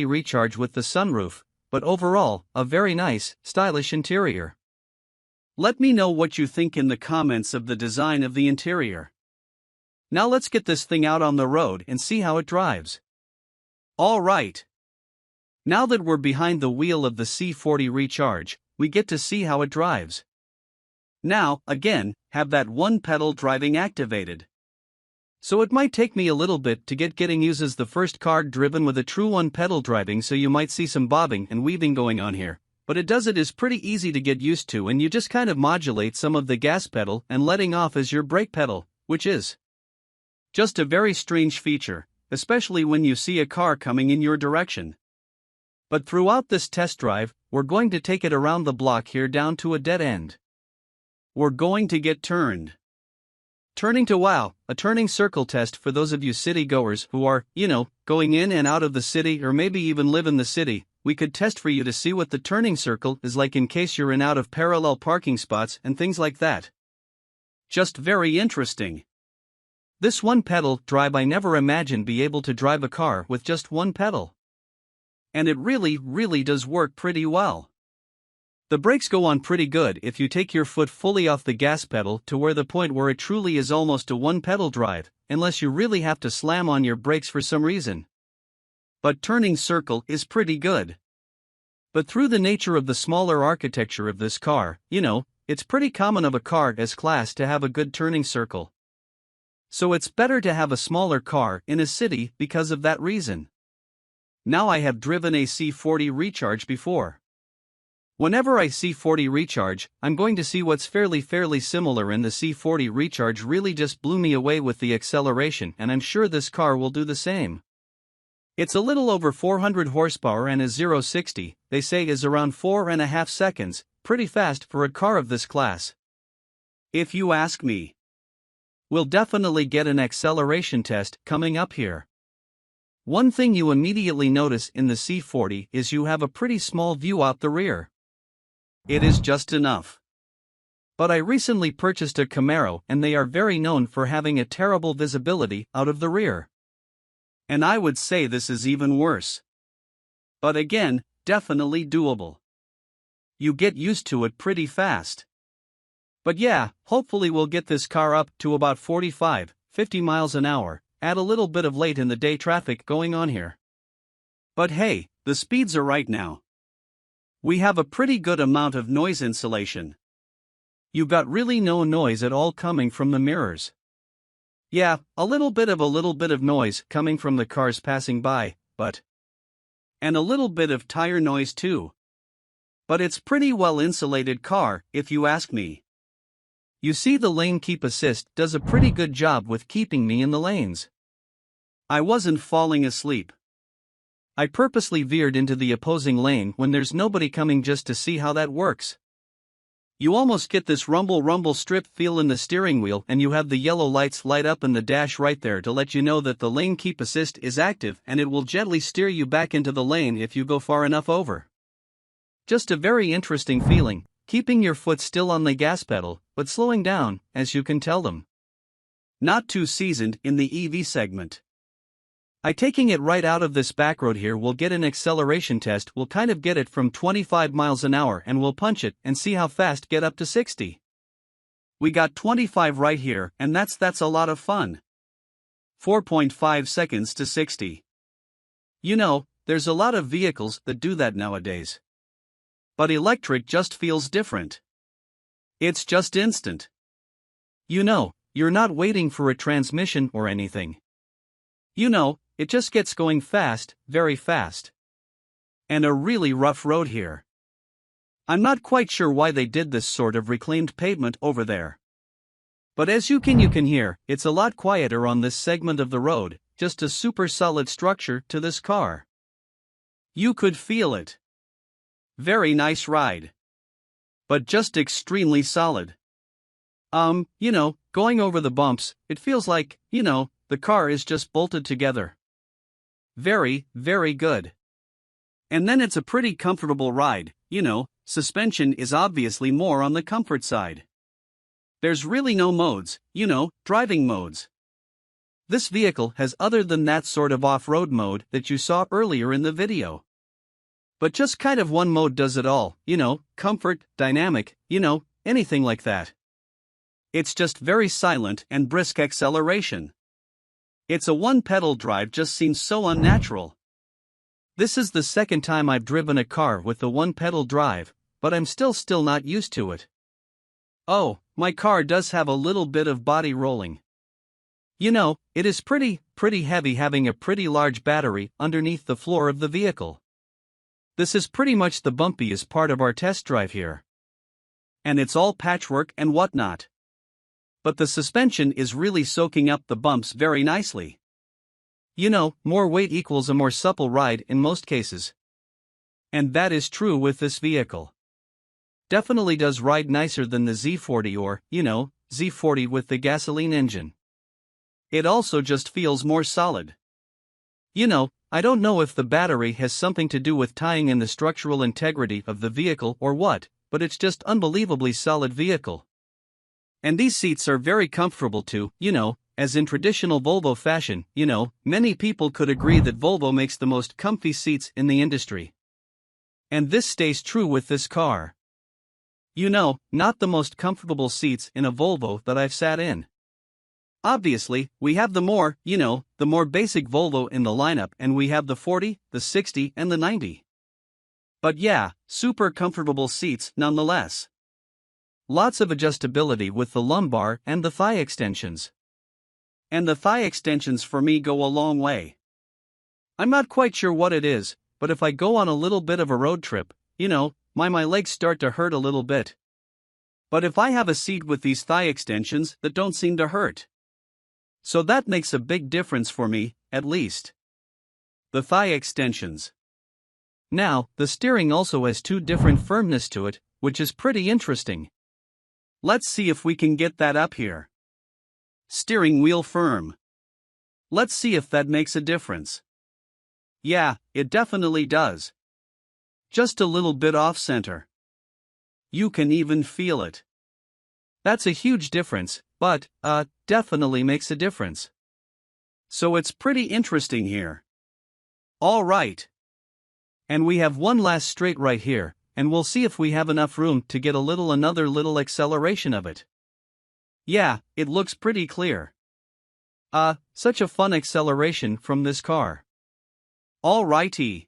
recharge with the sunroof, but overall, a very nice, stylish interior. Let me know what you think in the comments of the design of the interior. Now let's get this thing out on the road and see how it drives. Alright. Now that we're behind the wheel of the C40 Recharge, we get to see how it drives. Now, again, have that one pedal driving activated. So it might take me a little bit to getting used as the first car driven with a true one pedal driving, so you might see some bobbing and weaving going on here. But it is pretty easy to get used to, and you just kind of modulate some of the gas pedal and letting off as your brake pedal, which is just a very strange feature, especially when you see a car coming in your direction. But throughout this test drive, we're going to take it around the block here down to a dead end. We're going to get turned. Turning to wow, a turning circle test for those of you city goers who are, going in and out of the city or maybe even live in the city. We could test for you to see what the turning circle is like in case you're in out of parallel parking spots and things like that. Just very interesting. This one pedal drive, I never imagined be able to drive a car with just one pedal. And it really does work pretty well. The brakes go on pretty good if you take your foot fully off the gas pedal to where the point where it truly is almost a one pedal drive, unless you really have to slam on your brakes for some reason. But turning circle is pretty good. But through the nature of the smaller architecture of this car, it's pretty common of a car S-Class to have a good turning circle. So it's better to have a smaller car in a city because of that reason. Now I have driven a C40 Recharge before. Whenever I see 40 Recharge, I'm going to see what's fairly similar, and the C40 Recharge really just blew me away with the acceleration, and I'm sure this car will do the same. It's a little over 400 horsepower and a 0-60, they say, is around 4.5 seconds, pretty fast for a car of this class. If you ask me. We'll definitely get an acceleration test coming up here. One thing you immediately notice in the C40 is you have a pretty small view out the rear. It is just enough. But I recently purchased a Camaro, and they are very known for having a terrible visibility out of the rear. And I would say this is even worse. But again, definitely doable. You get used to it pretty fast. But yeah, hopefully we'll get this car up to about 45, 50 miles an hour, add a little bit of late in the day traffic going on here. But hey, the speeds are right now. We have a pretty good amount of noise insulation. You got really no noise at all coming from the mirrors. Yeah, a little bit of noise coming from the cars passing by, and a little bit of tire noise too. But it's pretty well insulated car, if you ask me. You see, the lane keep assist does a pretty good job with keeping me in the lanes. I wasn't falling asleep. I purposely veered into the opposing lane when there's nobody coming just to see how that works. You almost get this rumble strip feel in the steering wheel, and you have the yellow lights light up in the dash right there to let you know that the lane keep assist is active, and it will gently steer you back into the lane if you go far enough over. Just a very interesting feeling, keeping your foot still on the gas pedal, but slowing down, as you can tell them. Not too seasoned in the EV segment. Taking it right out of this back road here, we'll get an acceleration test. We'll kind of get it from 25 miles an hour and we'll punch it and see how fast get up to 60. We got 25 right here, and that's a lot of fun. 4.5 seconds to 60. There's a lot of vehicles that do that nowadays. But electric just feels different. It's just instant. You're not waiting for a transmission or anything. It just gets going fast, very fast. And a really rough road here. I'm not quite sure why they did this sort of reclaimed pavement over there. But as you can hear, it's a lot quieter on this segment of the road, just a super solid structure to this car. You could feel it. Very nice ride. But just extremely solid. Going over the bumps, it feels like, the car is just bolted together. Very good. And then it's a pretty comfortable ride, suspension is obviously more on the comfort side. There's really no modes, driving modes. This vehicle has other than that sort of off-road mode that you saw earlier in the video. But just kind of one mode does it all, comfort, dynamic, anything like that. It's just very silent and brisk acceleration. It's a one-pedal drive just seems so unnatural. This is the second time I've driven a car with the one-pedal drive, but I'm still not used to it. Oh, my car does have a little bit of body rolling. It is pretty heavy having a pretty large battery underneath the floor of the vehicle. This is pretty much the bumpiest part of our test drive here. And it's all patchwork and whatnot. But the suspension is really soaking up the bumps very nicely. More weight equals a more supple ride in most cases. And that is true with this vehicle. Definitely does ride nicer than the Z40 or, Z40 with the gasoline engine. It also just feels more solid. I don't know if the battery has something to do with tying in the structural integrity of the vehicle or what, but it's just unbelievably solid vehicle. And these seats are very comfortable too, as in traditional Volvo fashion, many people could agree that Volvo makes the most comfy seats in the industry. And this stays true with this car. Not the most comfortable seats in a Volvo that I've sat in. Obviously, we have the more basic Volvo in the lineup, and we have the 40, the 60, and the 90. But yeah, super comfortable seats nonetheless. Lots of adjustability with the lumbar and the thigh extensions. And the thigh extensions for me go a long way. I'm not quite sure what it is, but if I go on a little bit of a road trip, my legs start to hurt a little bit. But if I have a seat with these thigh extensions that don't seem to hurt. So that makes a big difference for me, at least. The thigh extensions. Now, the steering also has two different firmness to it, which is pretty interesting. Let's see if we can get that up here. Steering wheel firm. Let's see if that makes a difference. Yeah, it definitely does. Just a little bit off center. You can even feel it. That's a huge difference, but, definitely makes a difference. So it's pretty interesting here. All right. And we have one last straight right here, and we'll see if we have enough room to get another little acceleration of it. Yeah, it looks pretty clear. Such a fun acceleration from this car. Alrighty.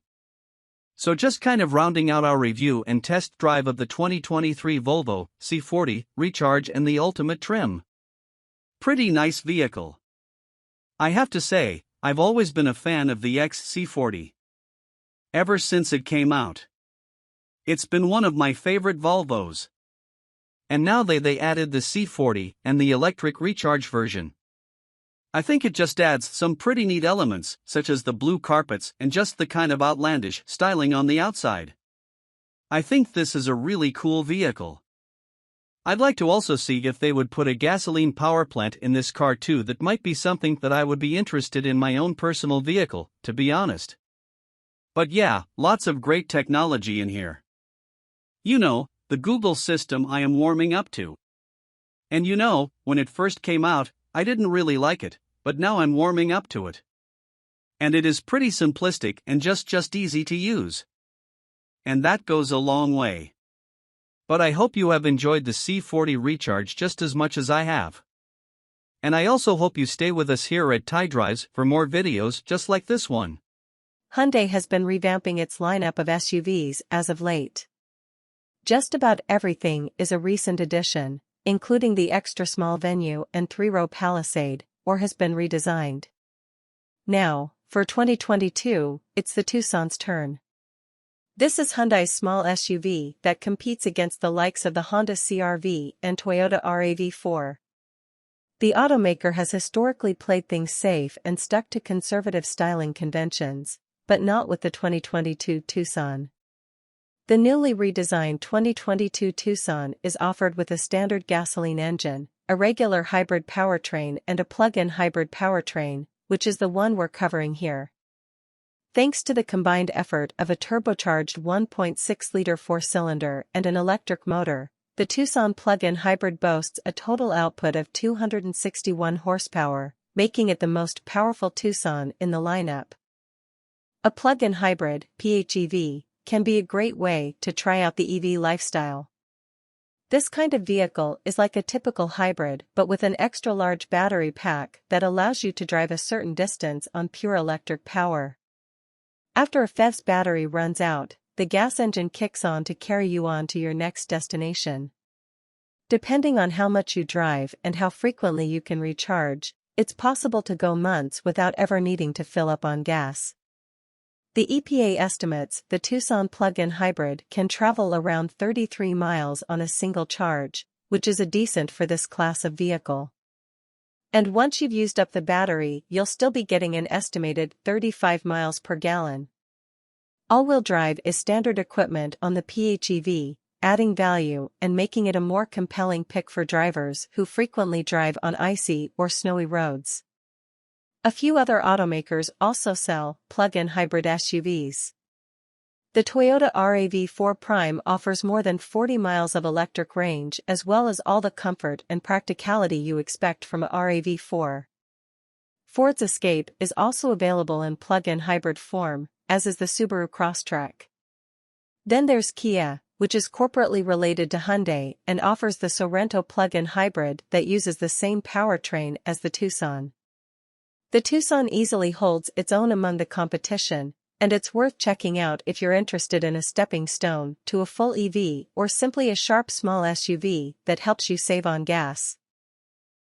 So just kind of rounding out our review and test drive of the 2023 Volvo C40 Recharge and the Ultimate trim. Pretty nice vehicle. I have to say, I've always been a fan of the XC40. Ever since it came out. It's been one of my favorite Volvos. And now they added the C40 and the electric recharge version. I think it just adds some pretty neat elements, such as the blue carpets and just the kind of outlandish styling on the outside. I think this is a really cool vehicle. I'd like to also see if they would put a gasoline power plant in this car too. That might be something that I would be interested in my own personal vehicle, to be honest. But yeah, lots of great technology in here. The Google system I am warming up to. And when it first came out, I didn't really like it, but now I'm warming up to it. And it is pretty simplistic and just easy to use. And that goes a long way. But I hope you have enjoyed the C40 Recharge just as much as I have. And I also hope you stay with us here at Ty Drives for more videos just like this one. Hyundai has been revamping its lineup of SUVs as of late. Just about everything is a recent addition, including the extra-small Venue and three-row Palisade, or has been redesigned. Now, for 2022, it's the Tucson's turn. This is Hyundai's small SUV that competes against the likes of the Honda CR-V and Toyota RAV4. The automaker has historically played things safe and stuck to conservative styling conventions, but not with the 2022 Tucson. The newly redesigned 2022 Tucson is offered with a standard gasoline engine, a regular hybrid powertrain and a plug-in hybrid powertrain, which is the one we're covering here. Thanks to the combined effort of a turbocharged 1.6-liter four-cylinder and an electric motor, the Tucson plug-in hybrid boasts a total output of 261 horsepower, making it the most powerful Tucson in the lineup. A plug-in hybrid, PHEV, can be a great way to try out the EV lifestyle. This kind of vehicle is like a typical hybrid but with an extra-large battery pack that allows you to drive a certain distance on pure electric power. After a PHEV's battery runs out, the gas engine kicks on to carry you on to your next destination. Depending on how much you drive and how frequently you can recharge, it's possible to go months without ever needing to fill up on gas. The EPA estimates the Tucson plug-in hybrid can travel around 33 miles on a single charge, which is decent for this class of vehicle. And once you've used up the battery, you'll still be getting an estimated 35 miles per gallon. All-wheel drive is standard equipment on the PHEV, adding value and making it a more compelling pick for drivers who frequently drive on icy or snowy roads. A few other automakers also sell plug-in hybrid SUVs. The Toyota RAV4 Prime offers more than 40 miles of electric range as well as all the comfort and practicality you expect from a RAV4. Ford's Escape is also available in plug-in hybrid form, as is the Subaru Crosstrek. Then there's Kia, which is corporately related to Hyundai and offers the Sorento plug-in hybrid that uses the same powertrain as the Tucson. The Tucson easily holds its own among the competition, and it's worth checking out if you're interested in a stepping stone to a full EV or simply a sharp small SUV that helps you save on gas.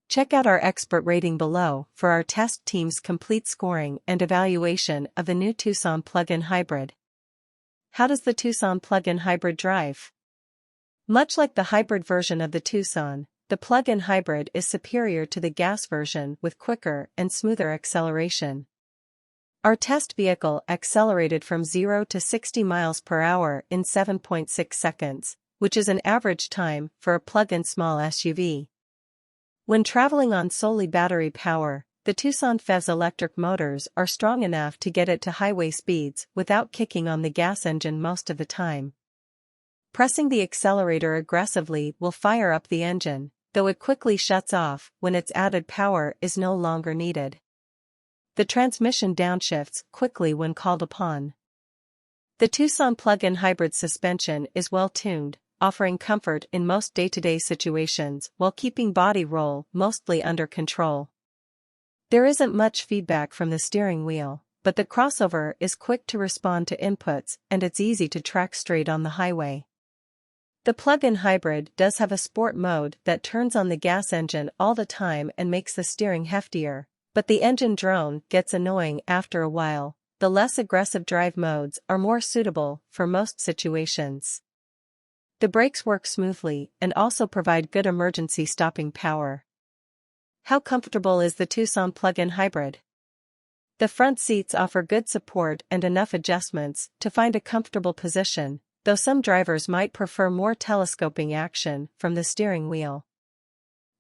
Check out our expert rating below for our test team's complete scoring and evaluation of the new Tucson plug-in hybrid. How does the Tucson plug-in hybrid drive? Much like the hybrid version of the Tucson, the plug-in hybrid is superior to the gas version with quicker and smoother acceleration. Our test vehicle accelerated from 0 to 60 miles per hour in 7.6 seconds, which is an average time for a plug-in small SUV. When traveling on solely battery power, the Tucson PHEV's electric motors are strong enough to get it to highway speeds without kicking on the gas engine most of the time. Pressing the accelerator aggressively will fire up the engine, though it quickly shuts off when its added power is no longer needed. The transmission downshifts quickly when called upon. The Tucson plug-in hybrid suspension is well-tuned, offering comfort in most day-to-day situations while keeping body roll mostly under control. There isn't much feedback from the steering wheel, but the crossover is quick to respond to inputs and it's easy to track straight on the highway. The plug-in hybrid does have a sport mode that turns on the gas engine all the time and makes the steering heftier, but the engine drone gets annoying after a while. The less aggressive drive modes are more suitable for most situations. The brakes work smoothly and also provide good emergency stopping power. How comfortable is the Tucson plug-in hybrid? The front seats offer good support and enough adjustments to find a comfortable position, though some drivers might prefer more telescoping action from the steering wheel.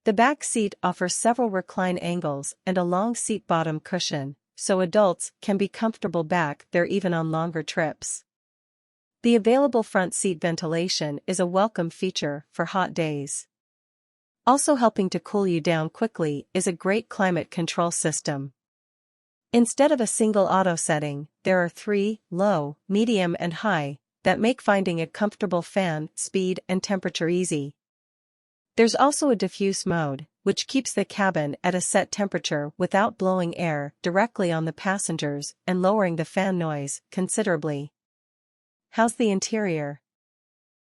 The back seat offers several recline angles and a long seat bottom cushion, so adults can be comfortable back there even on longer trips. The available front seat ventilation is a welcome feature for hot days. Also helping to cool you down quickly is a great climate control system. Instead of a single auto setting, there are 3, low, medium and high, that make finding a comfortable fan, speed and temperature easy. There's also a diffuse mode, which keeps the cabin at a set temperature without blowing air directly on the passengers and lowering the fan noise considerably. How's the interior?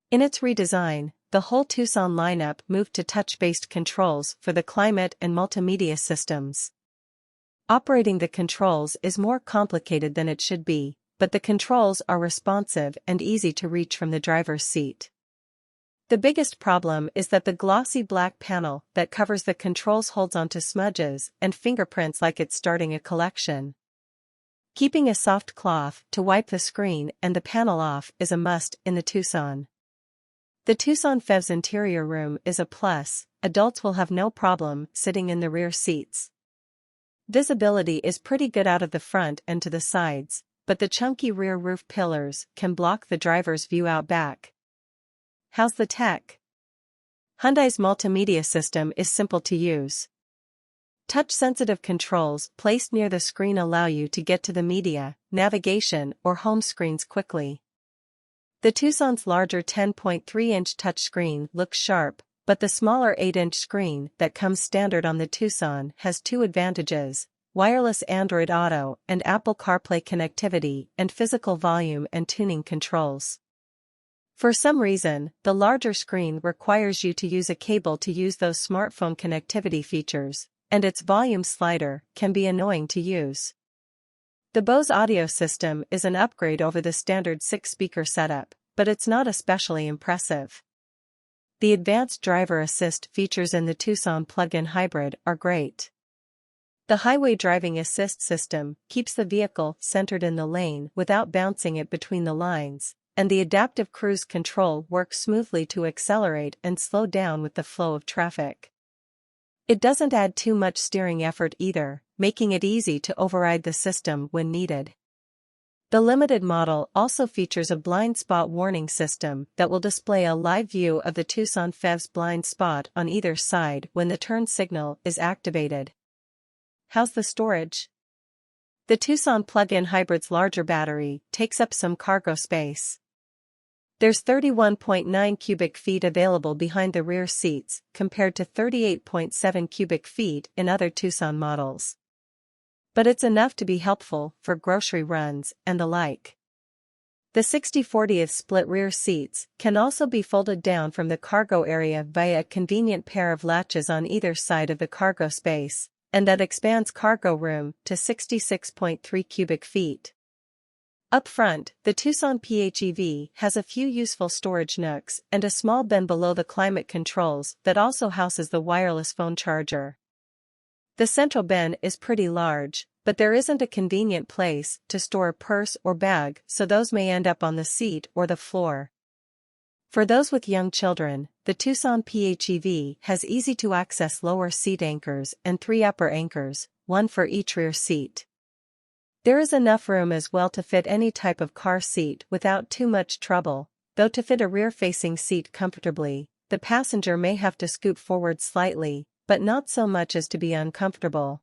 In its redesign, the whole Tucson lineup moved to touch-based controls for the climate and multimedia systems. Operating the controls is more complicated than it should be, but the controls are responsive and easy to reach from the driver's seat. The biggest problem is that the glossy black panel that covers the controls holds onto smudges and fingerprints like it's starting a collection. Keeping a soft cloth to wipe the screen and the panel off is a must in the Tucson. The Tucson PHEV's interior room is a plus. Adults will have no problem sitting in the rear seats. Visibility is pretty good out of the front and to the sides, but the chunky rear roof pillars can block the driver's view out back. How's the tech? Hyundai's multimedia system is simple to use. Touch-sensitive controls placed near the screen allow you to get to the media, navigation, or home screens quickly. The Tucson's larger 10.3-inch touchscreen looks sharp, but the smaller 8-inch screen that comes standard on the Tucson has two advantages: wireless Android Auto and Apple CarPlay connectivity and physical volume and tuning controls. For some reason, the larger screen requires you to use a cable to use those smartphone connectivity features, and its volume slider can be annoying to use. The Bose audio system is an upgrade over the standard 6-speaker setup, but it's not especially impressive. The advanced driver assist features in the Tucson plug-in hybrid are great. The highway driving assist system keeps the vehicle centered in the lane without bouncing it between the lines, and the adaptive cruise control works smoothly to accelerate and slow down with the flow of traffic. It doesn't add too much steering effort either, making it easy to override the system when needed. The limited model also features a blind spot warning system that will display a live view of the Tucson PHEV's blind spot on either side when the turn signal is activated. How's the storage? The Tucson plug-in hybrid's larger battery takes up some cargo space. There's 31.9 cubic feet available behind the rear seats compared to 38.7 cubic feet in other Tucson models. But it's enough to be helpful for grocery runs and the like. The 60/40 split rear seats can also be folded down from the cargo area via a convenient pair of latches on either side of the cargo space, and that expands cargo room to 66.3 cubic feet. Up front, the Tucson PHEV has a few useful storage nooks and a small bin below the climate controls that also houses the wireless phone charger. The central bin is pretty large, but there isn't a convenient place to store a purse or bag, so those may end up on the seat or the floor. For those with young children, the Tucson PHEV has easy-to-access lower seat anchors and 3 upper anchors, one for each rear seat. There is enough room as well to fit any type of car seat without too much trouble, though to fit a rear-facing seat comfortably, the passenger may have to scoot forward slightly, but not so much as to be uncomfortable.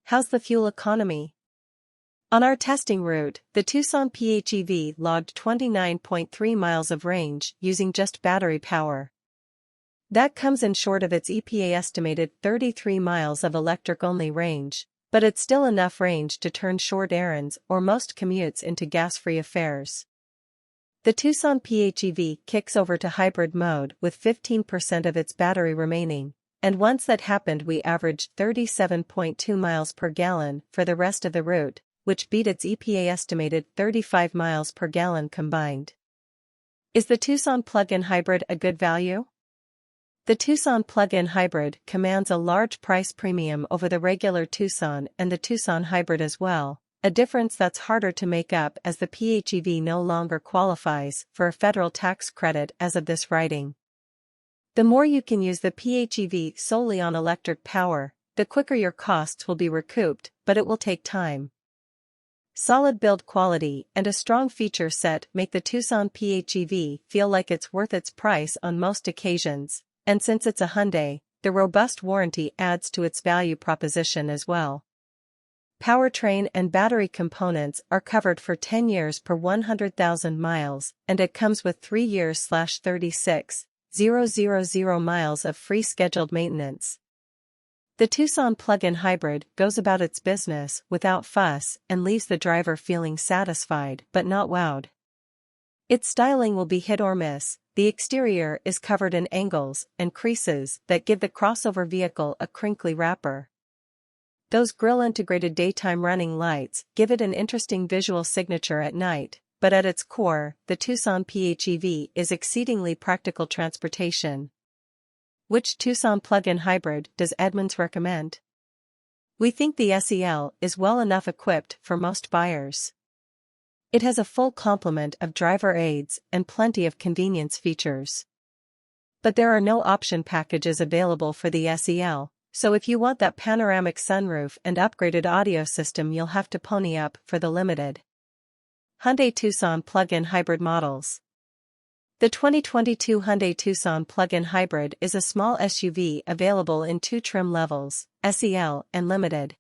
How's the fuel economy? On our testing route, the Tucson PHEV logged 29.3 miles of range using just battery power. That comes in short of its EPA estimated 33 miles of electric-only range, but it's still enough range to turn short errands or most commutes into gas-free affairs. The Tucson PHEV kicks over to hybrid mode with 15% of its battery remaining, and once that happened we averaged 37.2 miles per gallon for the rest of the route, which beat its EPA estimated 35 miles per gallon combined. Is the Tucson plug-in hybrid a good value? The Tucson plug-in hybrid commands a large price premium over the regular Tucson and the Tucson hybrid as well, a difference that's harder to make up as the PHEV no longer qualifies for a federal tax credit as of this writing. The more you can use the PHEV solely on electric power, the quicker your costs will be recouped, but it will take time. Solid build quality and a strong feature set make the Tucson PHEV feel like it's worth its price on most occasions, and since it's a Hyundai, the robust warranty adds to its value proposition as well. Powertrain and battery components are covered for 10 years per 100,000 miles, and it comes with 3 years/36,000 miles of free scheduled maintenance. The Tucson plug-in hybrid goes about its business without fuss and leaves the driver feeling satisfied but not wowed. Its styling will be hit or miss. The exterior is covered in angles and creases that give the crossover vehicle a crinkly wrapper. Those grille-integrated daytime running lights give it an interesting visual signature at night, but at its core, the Tucson PHEV is exceedingly practical transportation. Which Tucson plug-in hybrid does Edmunds recommend? We think the SEL is well enough equipped for most buyers. It has a full complement of driver aids and plenty of convenience features. But there are no option packages available for the SEL, so if you want that panoramic sunroof and upgraded audio system you'll have to pony up for the limited Hyundai Tucson plug-in hybrid models. The 2022 Hyundai Tucson plug-in hybrid is a small SUV available in two trim levels, SEL and Limited.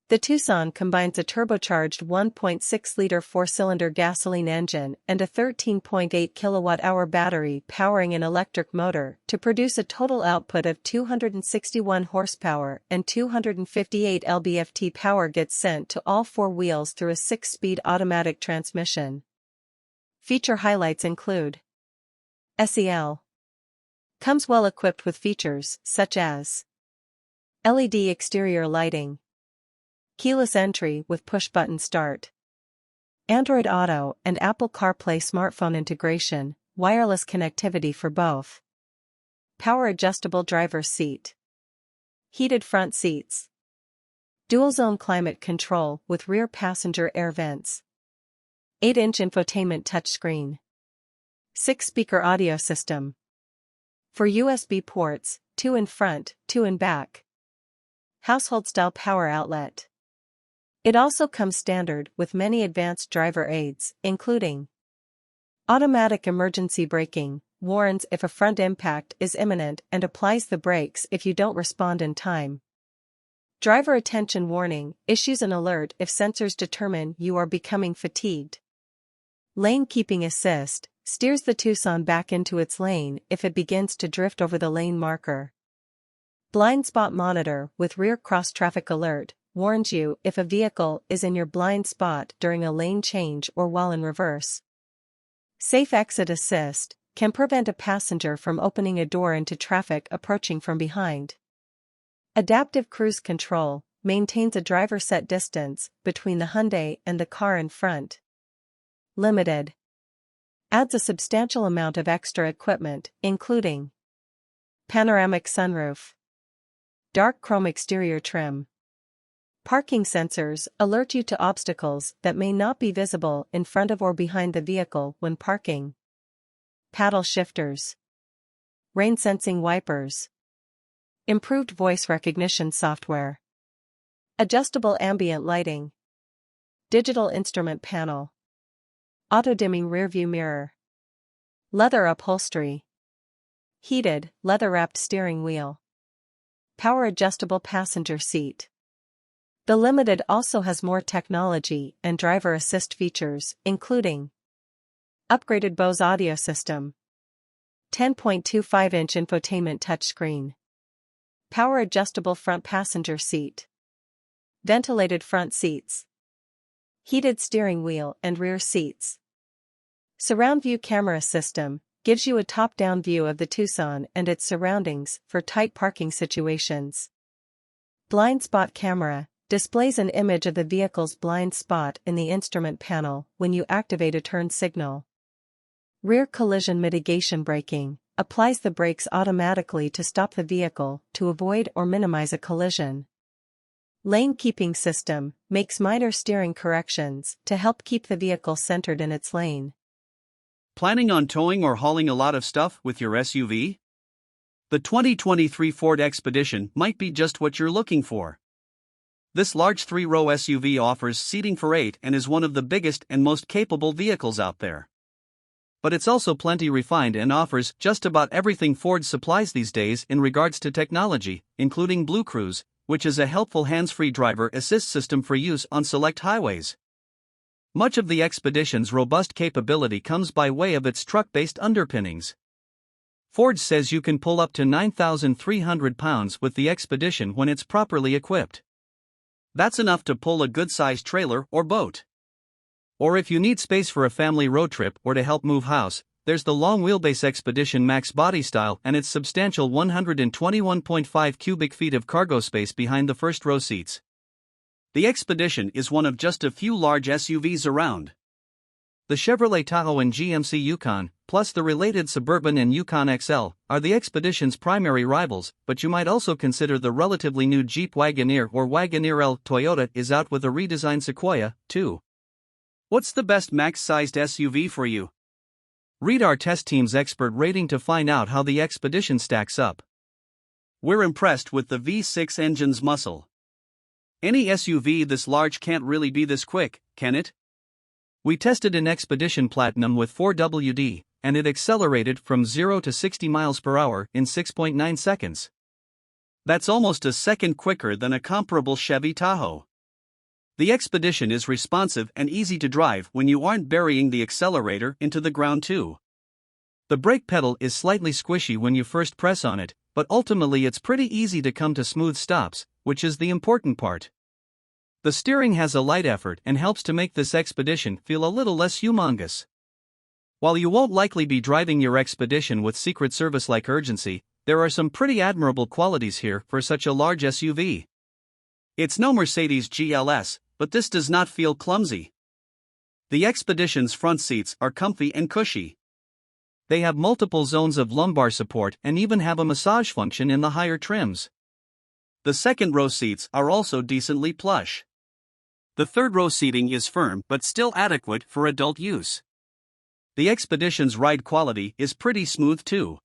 The Tucson combines a turbocharged 1.6-liter four-cylinder gasoline engine and a 13.8 kilowatt-hour battery powering an electric motor to produce a total output of 261 horsepower, and 258 lb-ft power gets sent to all four wheels through a 6-speed automatic transmission. Feature highlights include: SEL comes well equipped with features such as LED exterior lighting, keyless entry with push-button start, Android Auto and Apple CarPlay smartphone integration, wireless connectivity for both, power-adjustable driver's seat, heated front seats, dual-zone climate control with rear passenger air vents, 8-inch infotainment touchscreen, 6-speaker audio system, 4 USB ports, 2 in front, 2 in back, household-style power outlet. It also comes standard with many advanced driver aids, including automatic emergency braking, warns if a front impact is imminent and applies the brakes if you don't respond in time. Driver attention warning, issues an alert if sensors determine you are becoming fatigued. Lane keeping assist, steers the Tucson back into its lane if it begins to drift over the lane marker. Blind spot monitor with rear cross-traffic alert, warns you if a vehicle is in your blind spot during a lane change or while in reverse. Safe exit assist, can prevent a passenger from opening a door into traffic approaching from behind. Adaptive cruise control, maintains a driver set distance between the Hyundai and the car in front. Limited adds a substantial amount of extra equipment, including panoramic sunroof, dark chrome exterior trim. Parking sensors alert you to obstacles that may not be visible in front of or behind the vehicle when parking. Paddle shifters, rain sensing wipers, improved voice recognition software, adjustable ambient lighting, digital instrument panel, auto-dimming rearview mirror, leather upholstery, heated, leather-wrapped steering wheel, power-adjustable passenger seat. The Limited also has more technology and driver assist features, including upgraded Bose audio system, 10.25-inch infotainment touchscreen, power-adjustable front passenger seat, ventilated front seats, heated steering wheel and rear seats. Surround view camera system gives you a top-down view of the Tucson and its surroundings for tight parking situations. Blind spot camera displays an image of the vehicle's blind spot in the instrument panel when you activate a turn signal. Rear collision mitigation braking applies the brakes automatically to stop the vehicle to avoid or minimize a collision. Lane keeping system makes minor steering corrections to help keep the vehicle centered in its lane. Planning on towing or hauling a lot of stuff with your SUV? The 2023 Ford Expedition might be just what you're looking for. This large 3-row SUV offers seating for 8 and is one of the biggest and most capable vehicles out there. But it's also plenty refined and offers just about everything Ford supplies these days in regards to technology, including Blue Cruise, which is a helpful hands-free driver assist system for use on select highways. Much of the Expedition's robust capability comes by way of its truck-based underpinnings. Ford says you can pull up to 9,300 pounds with the Expedition when it's properly equipped. That's enough to pull a good-sized trailer or boat. Or if you need space for a family road trip or to help move house, there's the long-wheelbase Expedition Max body style and its substantial 121.5 cubic feet of cargo space behind the first-row seats. The Expedition is one of just a few large SUVs around. The Chevrolet Tahoe and GMC Yukon, plus the related Suburban and Yukon XL, are the Expedition's primary rivals, but you might also consider the relatively new Jeep Wagoneer or Wagoneer L. Toyota is out with a redesigned Sequoia, too. What's the best max-sized SUV for you? Read our test team's expert rating to find out how the Expedition stacks up. We're impressed with the V6 engine's muscle. Any SUV this large can't really be this quick, can it? We tested an Expedition Platinum with 4WD, and it accelerated from 0 to 60 miles per hour in 6.9 seconds. That's almost a second quicker than a comparable Chevy Tahoe. The Expedition is responsive and easy to drive when you aren't burying the accelerator into the ground too. The brake pedal is slightly squishy when you first press on it, but ultimately it's pretty easy to come to smooth stops, which is the important part. The steering has a light effort and helps to make this Expedition feel a little less humongous. While you won't likely be driving your Expedition with Secret Service-like urgency, there are some pretty admirable qualities here for such a large SUV. It's no Mercedes GLS, but this does not feel clumsy. The Expedition's front seats are comfy and cushy. They have multiple zones of lumbar support and even have a massage function in the higher trims. The second row seats are also decently plush. The third row seating is firm but still adequate for adult use. The Expedition's ride quality is pretty smooth too.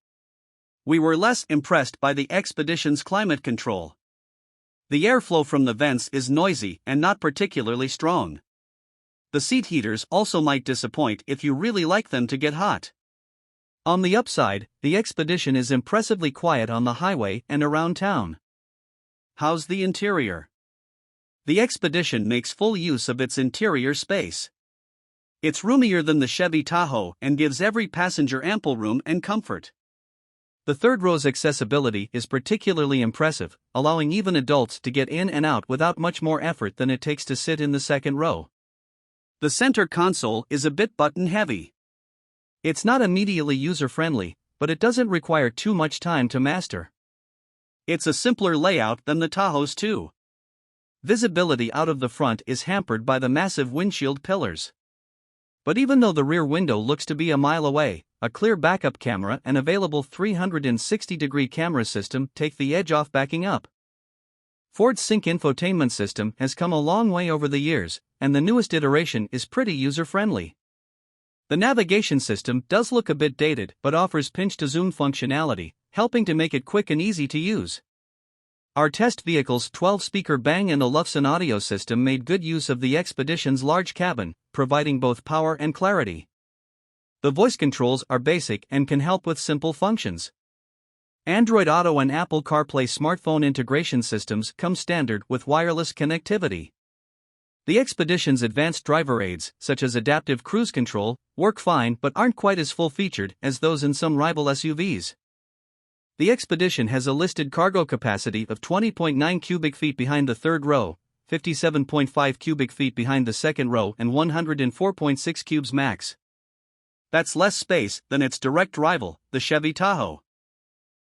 We were less impressed by the Expedition's climate control. The airflow from the vents is noisy and not particularly strong. The seat heaters also might disappoint if you really like them to get hot. On the upside, the Expedition is impressively quiet on the highway and around town. How's the interior? The Expedition makes full use of its interior space. It's roomier than the Chevy Tahoe and gives every passenger ample room and comfort. The third row's accessibility is particularly impressive, allowing even adults to get in and out without much more effort than it takes to sit in the second row. The center console is a bit button-heavy. It's not immediately user-friendly, but it doesn't require too much time to master. It's a simpler layout than the Tahoe's too. Visibility out of the front is hampered by the massive windshield pillars. But even though the rear window looks to be a mile away, a clear backup camera and available 360-degree camera system take the edge off backing up. Ford's Sync infotainment system has come a long way over the years, and the newest iteration is pretty user-friendly. The navigation system does look a bit dated but offers pinch-to-zoom functionality, helping to make it quick and easy to use. Our test vehicle's 12-speaker Bang & Olufsen audio system made good use of the Expedition's large cabin, providing both power and clarity. The voice controls are basic and can help with simple functions. Android Auto and Apple CarPlay smartphone integration systems come standard with wireless connectivity. The Expedition's advanced driver aids, such as adaptive cruise control, work fine but aren't quite as full-featured as those in some rival SUVs. The Expedition has a listed cargo capacity of 20.9 cubic feet behind the third row, 57.5 cubic feet behind the second row and 104.6 cubes max. That's less space than its direct rival, the Chevy Tahoe.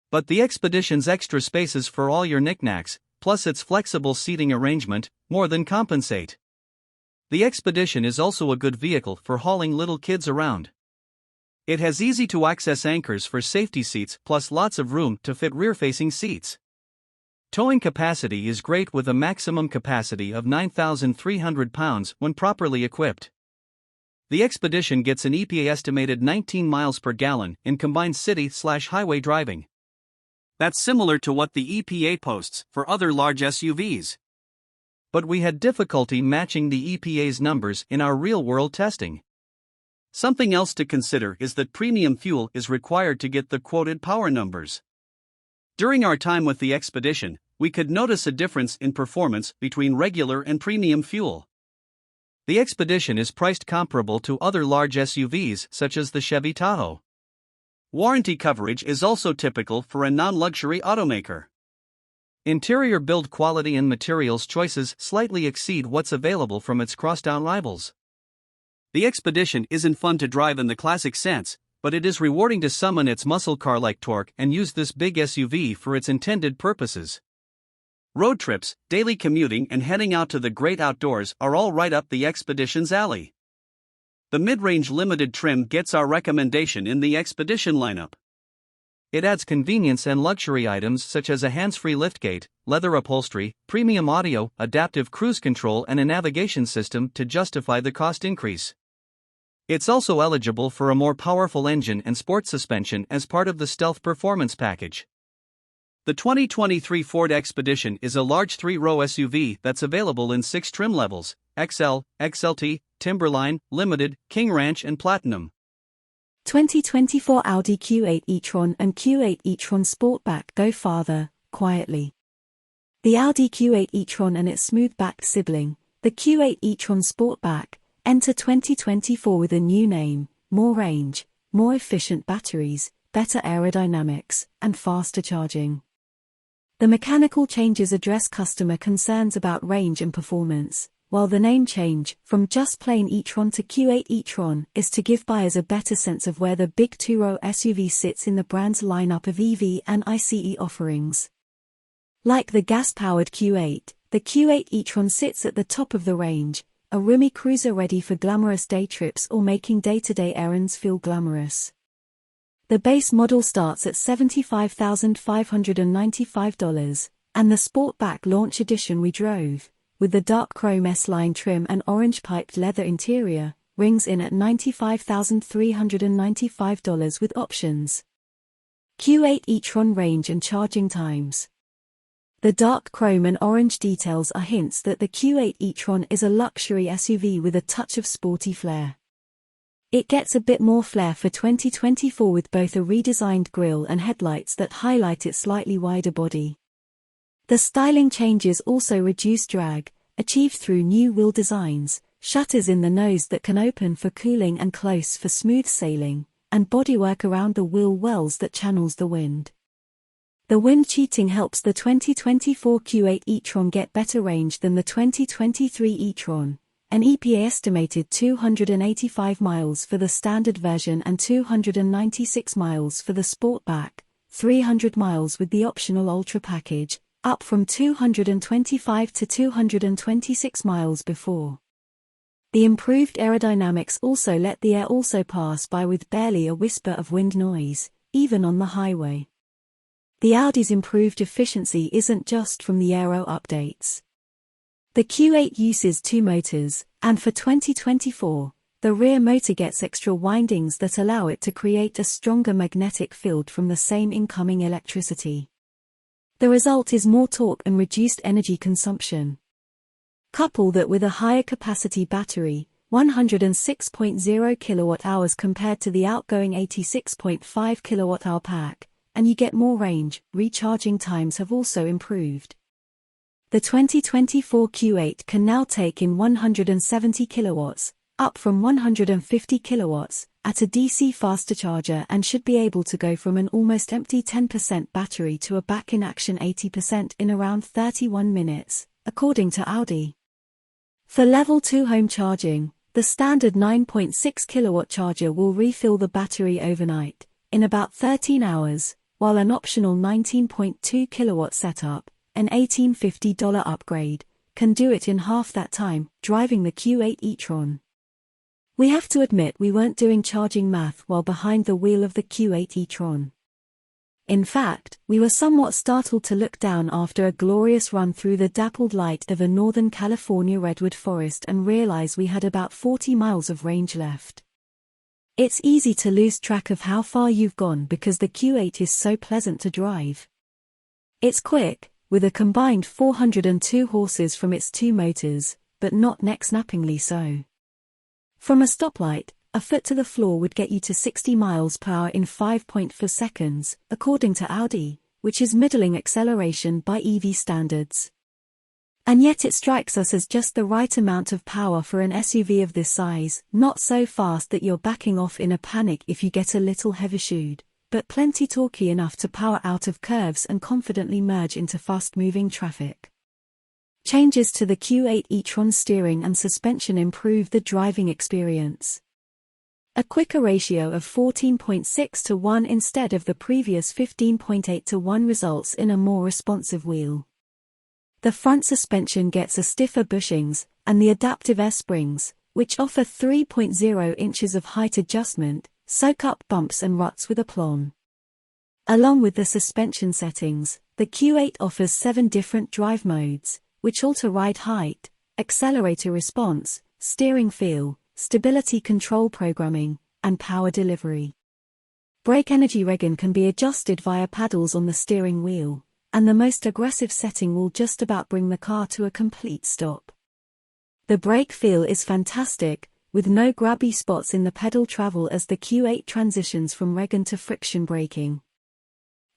But the Expedition's extra spaces for all your knickknacks, plus its flexible seating arrangement, more than compensate. The Expedition is also a good vehicle for hauling little kids around. It has easy-to-access anchors for safety seats plus lots of room to fit rear-facing seats. Towing capacity is great with a maximum capacity of 9,300 pounds when properly equipped. The Expedition gets an EPA estimated 19 miles per gallon in combined city/highway driving. That's similar to what the EPA posts for other large SUVs. But we had difficulty matching the EPA's numbers in our real-world testing. Something else to consider is that premium fuel is required to get the quoted power numbers. During our time with the Expedition, we could notice a difference in performance between regular and premium fuel. The Expedition is priced comparable to other large SUVs such as the Chevy Tahoe. Warranty coverage is also typical for a non-luxury automaker. Interior build quality and materials choices slightly exceed what's available from its crosstown rivals. The Expedition isn't fun to drive in the classic sense, but it is rewarding to summon its muscle car-like torque and use this big SUV for its intended purposes. Road trips, daily commuting and heading out to the great outdoors are all right up the Expedition's alley. The mid-range limited trim gets our recommendation in the Expedition lineup. It adds convenience and luxury items such as a hands-free liftgate, leather upholstery, premium audio, adaptive cruise control and a navigation system to justify the cost increase. It's also eligible for a more powerful engine and sports suspension as part of the Stealth Performance package. The 2023 Ford Expedition is a large 3-row SUV that's available in 6 trim levels: XL, XLT, Timberline, Limited, King Ranch and Platinum. 2024 Audi Q8 e-tron and Q8 e-tron Sportback go farther, quietly. The Audi Q8 e-tron and its smooth-backed sibling, the Q8 e-tron Sportback, enter 2024 with a new name, more range, more efficient batteries, better aerodynamics, and faster charging. The mechanical changes address customer concerns about range and performance, while the name change, from just plain e-tron to Q8 e-tron, is to give buyers a better sense of where the big two-row SUV sits in the brand's lineup of EV and ICE offerings. Like the gas-powered Q8, the Q8 e-tron sits at the top of the range, a roomy cruiser ready for glamorous day trips or making day-to-day errands feel glamorous. The base model starts at $75,595, and the Sportback Launch Edition we drove, with the dark chrome S-line trim and orange piped leather interior, rings in at $95,395 with options. Q8 e-tron range and charging times. The dark chrome and orange details are hints that the Q8 e-tron is a luxury SUV with a touch of sporty flair. It gets a bit more flair for 2024 with both a redesigned grille and headlights that highlight its slightly wider body. The styling changes also reduce drag, achieved through new wheel designs, shutters in the nose that can open for cooling and close for smooth sailing, and bodywork around the wheel wells that channels the wind. The wind cheating helps the 2024 Q8 e-tron get better range than the 2023 e-tron, an EPA estimated 285 miles for the standard version and 296 miles for the Sportback, 300 miles with the optional Ultra package, up from 225 to 226 miles before. The improved aerodynamics also let the air also pass by with barely a whisper of wind noise, even on the highway. The Audi's improved efficiency isn't just from the aero updates. The Q8 uses two motors, and for 2024, the rear motor gets extra windings that allow it to create a stronger magnetic field from the same incoming electricity. The result is more torque and reduced energy consumption. Couple that with a higher capacity battery, 106.0 kWh compared to the outgoing 86.5 kWh pack, and you get more range. Recharging times have also improved. The 2024 Q8 can now take in 170 kilowatts, up from 150 kilowatts, at a DC faster charger and should be able to go from an almost empty 10% battery to a back-in-action 80% in around 31 minutes, according to Audi. For Level 2 home charging, the standard 9.6 kilowatt charger will refill the battery overnight, in about 13 hours, while an optional 19.2 kilowatt setup, an $1,850 upgrade, can do it in half that time, driving the Q8 e-tron. We have to admit we weren't doing charging math while behind the wheel of the Q8 e-tron. In fact, we were somewhat startled to look down after a glorious run through the dappled light of a Northern California redwood forest and realize we had about 40 miles of range left. It's easy to lose track of how far you've gone because the Q8 is so pleasant to drive. It's quick, with a combined 402 horses from its two motors, but not neck-snappingly so. From a stoplight, a foot to the floor would get you to 60 miles per hour in 5.4 seconds, according to Audi, which is middling acceleration by EV standards. And yet it strikes us as just the right amount of power for an SUV of this size, not so fast that you're backing off in a panic if you get a little heavy-shoed, but plenty torquey enough to power out of curves and confidently merge into fast-moving traffic. Changes to the Q8 e-tron steering and suspension improve the driving experience. A quicker ratio of 14.6 to 1 instead of the previous 15.8 to 1 results in a more responsive wheel. The front suspension gets a stiffer bushings, and the adaptive air springs, which offer 3.0 inches of height adjustment, soak up bumps and ruts with aplomb. Along with the suspension settings, the Q8 offers 7 different drive modes, which alter ride height, accelerator response, steering feel, stability control programming, and power delivery. Brake energy regen can be adjusted via paddles on the steering wheel, and the most aggressive setting will just about bring the car to a complete stop. The brake feel is fantastic, with no grabby spots in the pedal travel as the Q8 transitions from regen to friction braking.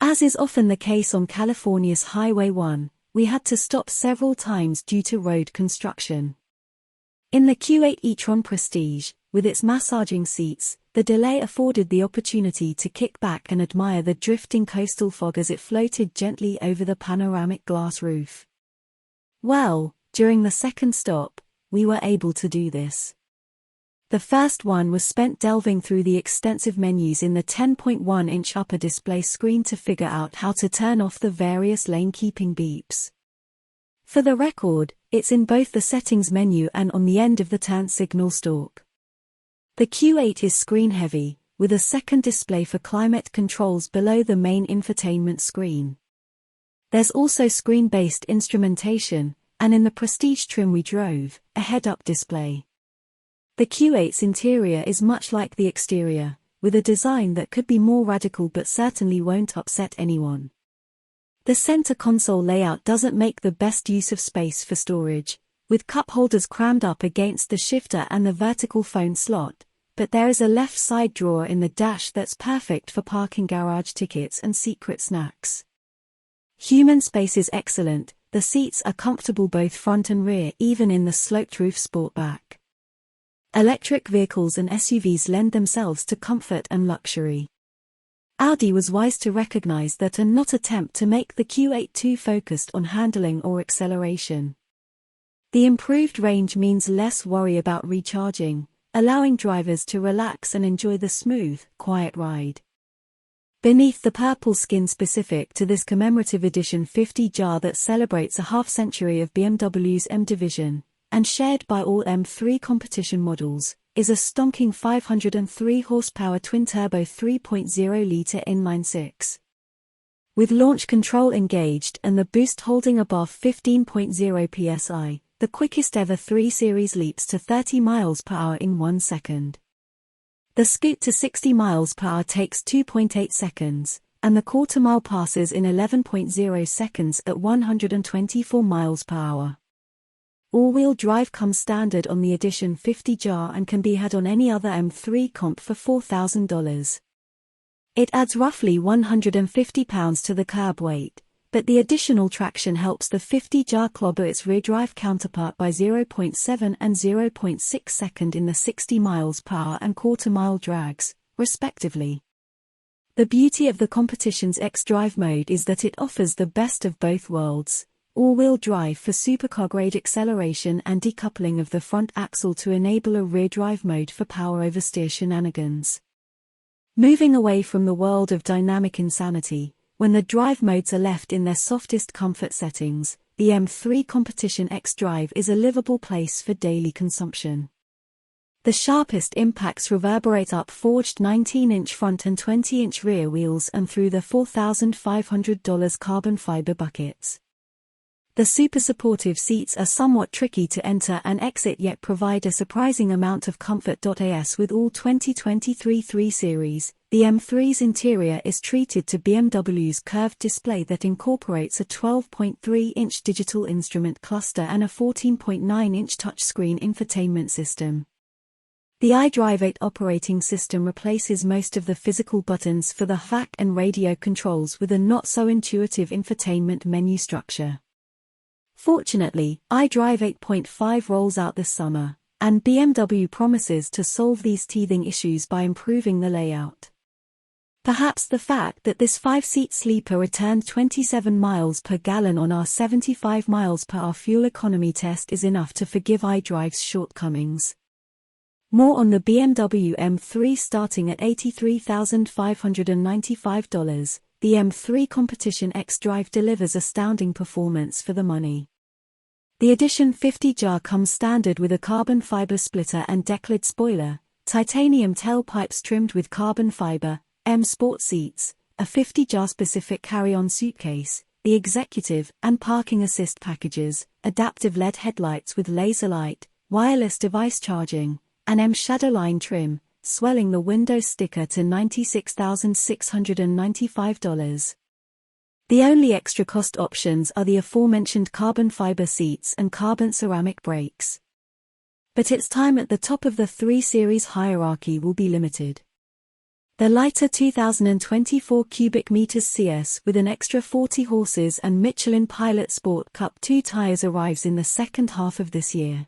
As is often the case on California's Highway 1, we had to stop several times due to road construction. In the Q8 e-tron Prestige, with its massaging seats, the delay afforded the opportunity to kick back and admire the drifting coastal fog as it floated gently over the panoramic glass roof. Well, during the second stop, we were able to do this. The first one was spent delving through the extensive menus in the 10.1-inch upper display screen to figure out how to turn off the various lane-keeping beeps. For the record, it's in both the settings menu and on the end of the turn signal stalk. The Q8 is screen-heavy, with a second display for climate controls below the main infotainment screen. There's also screen-based instrumentation, and in the Prestige trim we drove, a head-up display. The Q8's interior is much like the exterior, with a design that could be more radical but certainly won't upset anyone. The center console layout doesn't make the best use of space for storage, with cup holders crammed up against the shifter and the vertical phone slot, but there is a left side drawer in the dash that's perfect for parking garage tickets and secret snacks. Human space is excellent, the seats are comfortable both front and rear even in the sloped roof Sportback. Electric vehicles and SUVs lend themselves to comfort and luxury. Audi was wise to recognize that and not attempt to make the Q8 too focused on handling or acceleration. The improved range means less worry about recharging, allowing drivers to relax and enjoy the smooth, quiet ride. Beneath the purple skin specific to this commemorative edition 50 jar that celebrates a half-century of BMW's M division, and shared by all M3 competition models, is a stonking 503 horsepower twin-turbo 3.0-litre inline-six. With launch control engaged and the boost holding above 15.0 psi, the quickest ever 3 Series leaps to 30 miles per hour in 1 second. The scoot to 60 miles per hour takes 2.8 seconds, and the quarter-mile passes in 11.0 seconds at 124 miles per hour. All-wheel drive comes standard on the Edition 50 jar and can be had on any other M3 comp for $4,000. It adds roughly 150 pounds to the curb weight, but the additional traction helps the 50 jar clobber its rear drive counterpart by 0.7 and 0.6 second in the 60 miles per hour and quarter-mile drags, respectively. The beauty of the competition's X-Drive mode is that it offers the best of both worlds. All-wheel drive for supercar-grade acceleration and decoupling of the front axle to enable a rear-drive mode for power oversteer shenanigans. Moving away from the world of dynamic insanity, when the drive modes are left in their softest comfort settings, the M3 Competition X-Drive is a livable place for daily consumption. The sharpest impacts reverberate up forged 19-inch front and 20-inch rear wheels and through the $4,500 carbon fiber buckets. The super supportive seats are somewhat tricky to enter and exit yet provide a surprising amount of comfort. As with all 2023 3 Series, the M3's interior is treated to BMW's curved display that incorporates a 12.3-inch digital instrument cluster and a 14.9-inch touchscreen infotainment system. The iDrive 8 operating system replaces most of the physical buttons for the HVAC and radio controls with a not-so-intuitive infotainment menu structure. Fortunately, iDrive 8.5 rolls out this summer, and BMW promises to solve these teething issues by improving the layout. Perhaps the fact that this 5-seat sleeper returned 27 miles per gallon on our 75 miles per hour fuel economy test is enough to forgive iDrive's shortcomings. More on the BMW M3 starting at $83,595, the M3 Competition X-Drive delivers astounding performance for the money. The Edition 50 jar comes standard with a carbon fiber splitter and decklid spoiler, titanium tailpipes trimmed with carbon fiber, M Sport seats, a 50 jar specific carry-on suitcase, the executive and parking assist packages, adaptive LED headlights with laser light, wireless device charging, an M Shadowline trim, swelling the Windows sticker to $96,695. The only extra cost options are the aforementioned carbon fiber seats and carbon ceramic brakes. But its time at the top of the 3 Series hierarchy will be limited. The lighter 2024 cubic meters CS with an extra 40 horses and Michelin Pilot Sport Cup 2 tires arrives in the second half of this year.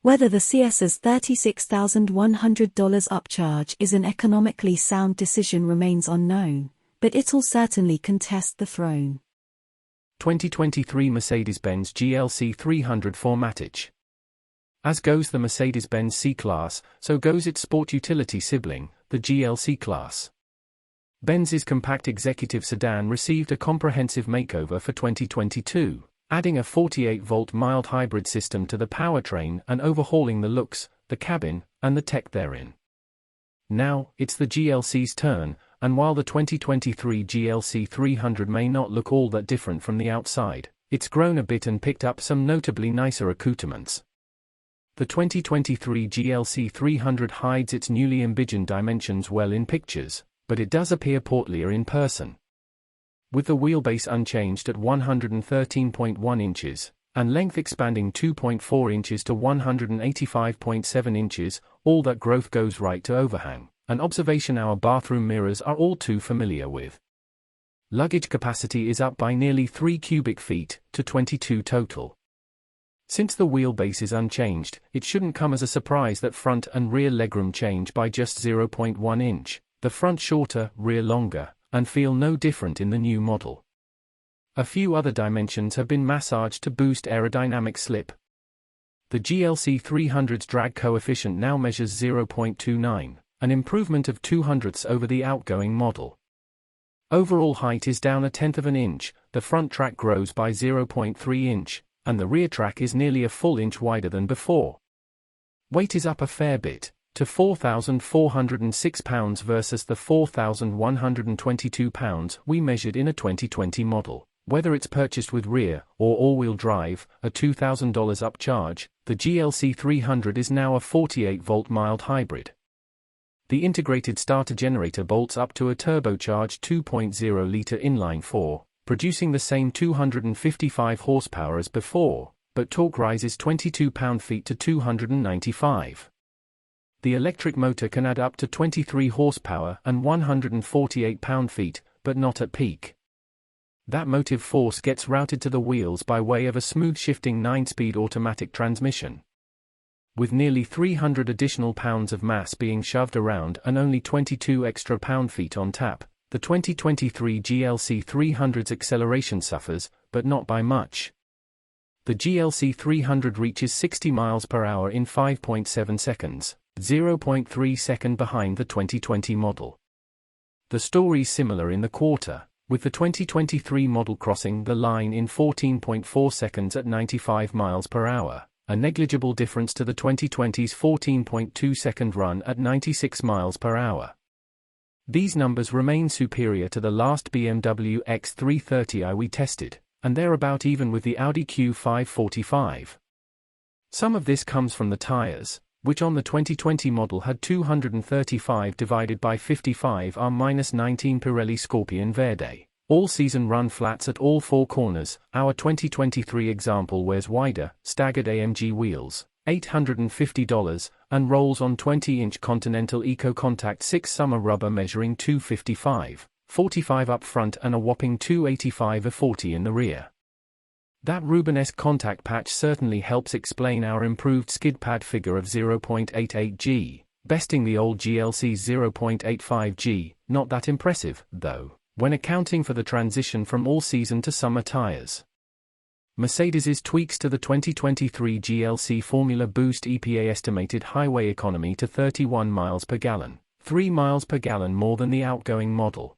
Whether the CS's $36,100 upcharge is an economically sound decision remains unknown, but it'll certainly contest the throne. 2023 Mercedes-Benz GLC 300 Formatage. As goes the Mercedes-Benz C-Class, so goes its sport utility sibling, the GLC Class. Benz's compact executive sedan received a comprehensive makeover for 2022, adding a 48-volt mild hybrid system to the powertrain and overhauling the looks, the cabin, and the tech therein. Now, it's the GLC's turn, and while the 2023 GLC 300 may not look all that different from the outside, it's grown a bit and picked up some notably nicer accoutrements. The 2023 GLC 300 hides its newly envisioned dimensions well in pictures, but it does appear portlier in person. With the wheelbase unchanged at 113.1 inches, and length expanding 2.4 inches to 185.7 inches, all that growth goes right to overhang, an observation our bathroom mirrors are all too familiar with. Luggage capacity is up by nearly 3 cubic feet, to 22 total. Since the wheelbase is unchanged, it shouldn't come as a surprise that front and rear legroom change by just 0.1 inch, the front shorter, rear longer, and feel no different in the new model. A few other dimensions have been massaged to boost aerodynamic slip. The GLC 300's drag coefficient now measures 0.29, an improvement of 0.02 over the outgoing model. Overall height is down 1/10 of an inch, the front track grows by 0.3 inch, and the rear track is nearly a full inch wider than before. Weight is up a fair bit, to 4,406 pounds versus the 4,122 pounds we measured in a 2020 model. Whether it's purchased with rear or all-wheel drive, a $2,000 upcharge, the GLC 300 is now a 48-volt mild hybrid. The integrated starter-generator bolts up to a turbocharged 2.0-liter inline-4, producing the same 255 horsepower as before, but torque rises 22 pound-feet to 295. The electric motor can add up to 23 horsepower and 148 pound-feet, but not at peak. That motive force gets routed to the wheels by way of a smooth-shifting 9-speed automatic transmission. With nearly 300 additional pounds of mass being shoved around and only 22 extra pound-feet on tap, the 2023 GLC 300's acceleration suffers, but not by much. The GLC 300 reaches 60 miles per hour in 5.7 seconds, 0.3 seconds behind the 2020 model. The story's similar in the quarter, with the 2023 model crossing the line in 14.4 seconds at 95 miles per hour, a negligible difference to the 2020's 14.2-second run at 96 miles per hour. These numbers remain superior to the last BMW X330i we tested, and they're about even with the Audi Q5 Some of this comes from the tires, which on the 2020 model had 235 divided by 55 R-19 Pirelli Scorpion Verde. All-season run flats at all 4 corners. Our 2023 example wears wider, staggered AMG wheels, $850, and rolls on 20-inch Continental Eco Contact 6 summer rubber measuring 255/45 up front and a whopping 285/40 in the rear. That Rubenesque contact patch certainly helps explain our improved skid pad figure of 0.88 G, besting the old GLC's 0.85 G, not that impressive, though, when accounting for the transition from all-season to summer tires. Mercedes's tweaks to the 2023 GLC Formula Boost EPA estimated highway economy to 31 miles per gallon, 3 miles per gallon more than the outgoing model.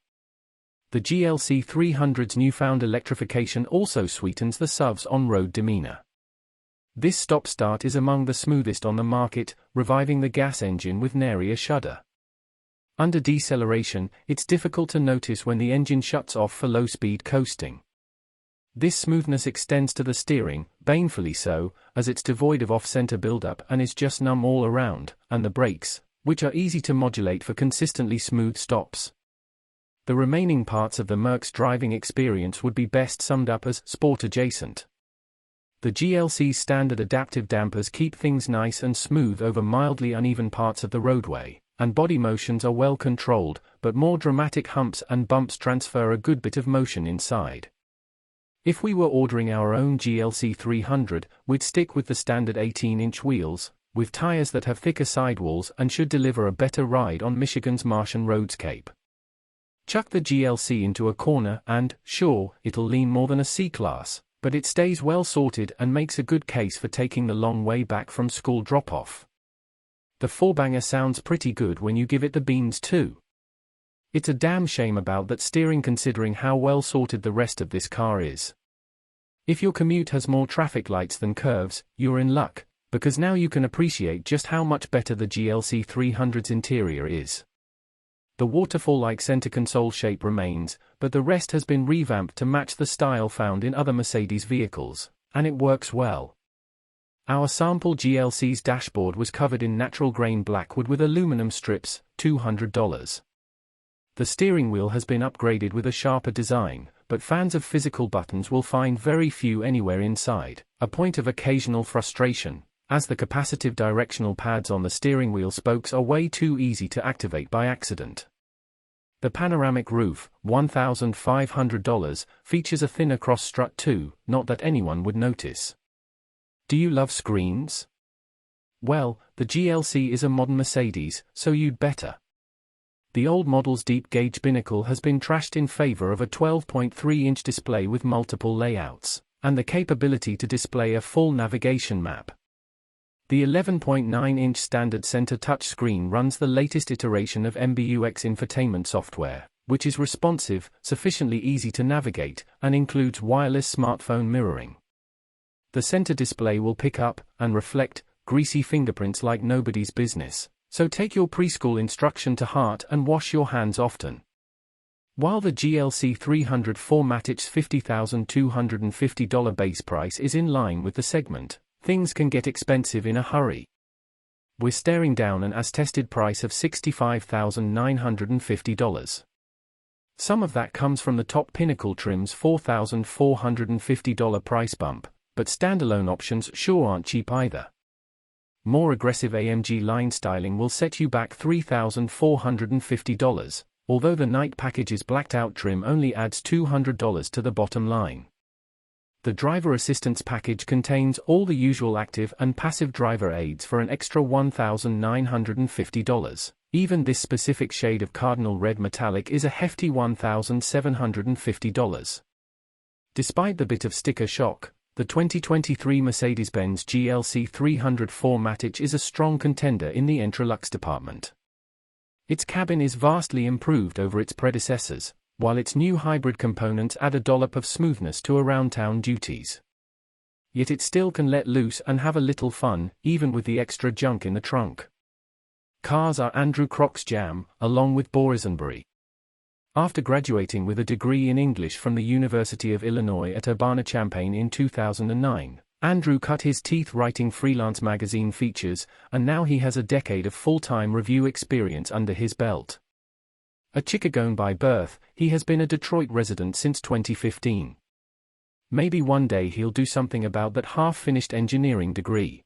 The GLC 300's newfound electrification also sweetens the SUV's on-road demeanor. This stop-start is among the smoothest on the market, reviving the gas engine with nary a shudder. Under deceleration, it's difficult to notice when the engine shuts off for low-speed coasting. This smoothness extends to the steering, banefully so, as it's devoid of off-center buildup and is just numb all around, and the brakes, which are easy to modulate for consistently smooth stops. The remaining parts of the Merc's driving experience would be best summed up as sport adjacent. The GLC's standard adaptive dampers keep things nice and smooth over mildly uneven parts of the roadway, and body motions are well controlled, but more dramatic humps and bumps transfer a good bit of motion inside. If we were ordering our own GLC 300, we'd stick with the standard 18-inch wheels, with tires that have thicker sidewalls and should deliver a better ride on Michigan's Martian roadscape. Chuck the GLC into a corner and, sure, it'll lean more than a C-Class, but it stays well sorted and makes a good case for taking the long way back from school drop-off. The four-banger sounds pretty good when you give it the beans too. It's a damn shame about that steering considering how well sorted the rest of this car is. If your commute has more traffic lights than curves, you're in luck, because now you can appreciate just how much better the GLC 300's interior is. The waterfall-like center console shape remains, but the rest has been revamped to match the style found in other Mercedes vehicles, and it works well. Our sample GLC's dashboard was covered in natural grain blackwood with aluminum strips, $200. The steering wheel has been upgraded with a sharper design, but fans of physical buttons will find very few anywhere inside, a point of occasional frustration, as the capacitive directional pads on the steering wheel spokes are way too easy to activate by accident. The panoramic roof, $1,500, features a thinner cross strut too, not that anyone would notice. Do you love screens? Well, the GLC is a modern Mercedes, so you'd better. The old model's deep-gauge binnacle has been trashed in favor of a 12.3-inch display with multiple layouts, and the capability to display a full navigation map. The 11.9-inch standard center touchscreen runs the latest iteration of MBUX infotainment software, which is responsive, sufficiently easy to navigate, and includes wireless smartphone mirroring. The center display will pick up and reflect greasy fingerprints like nobody's business. So take your preschool instruction to heart and wash your hands often. While the GLC 300 4MATIC's $50,250 base price is in line with the segment, things can get expensive in a hurry. We're staring down an as-tested price of $65,950. Some of that comes from the top Pinnacle trim's $4,450 price bump, but standalone options sure aren't cheap either. More aggressive AMG line styling will set you back $3,450, although the Night Package's blacked-out trim only adds $200 to the bottom line. The driver assistance package contains all the usual active and passive driver aids for an extra $1,950. Even this specific shade of cardinal red metallic is a hefty $1,750. Despite the bit of sticker shock, the 2023 Mercedes-Benz GLC 300 4MATIC is a strong contender in the Entralux department. Its cabin is vastly improved over its predecessors, while its new hybrid components add a dollop of smoothness to around-town duties. Yet it still can let loose and have a little fun, even with the extra junk in the trunk. Cars are Andrew Croc's jam, along with Boysenberry. After graduating with a degree in English from the University of Illinois at Urbana-Champaign in 2009, Andrew cut his teeth writing freelance magazine features, and now he has a decade of full-time review experience under his belt. A Chicagoan by birth, he has been a Detroit resident since 2015. Maybe one day he'll do something about that half-finished engineering degree.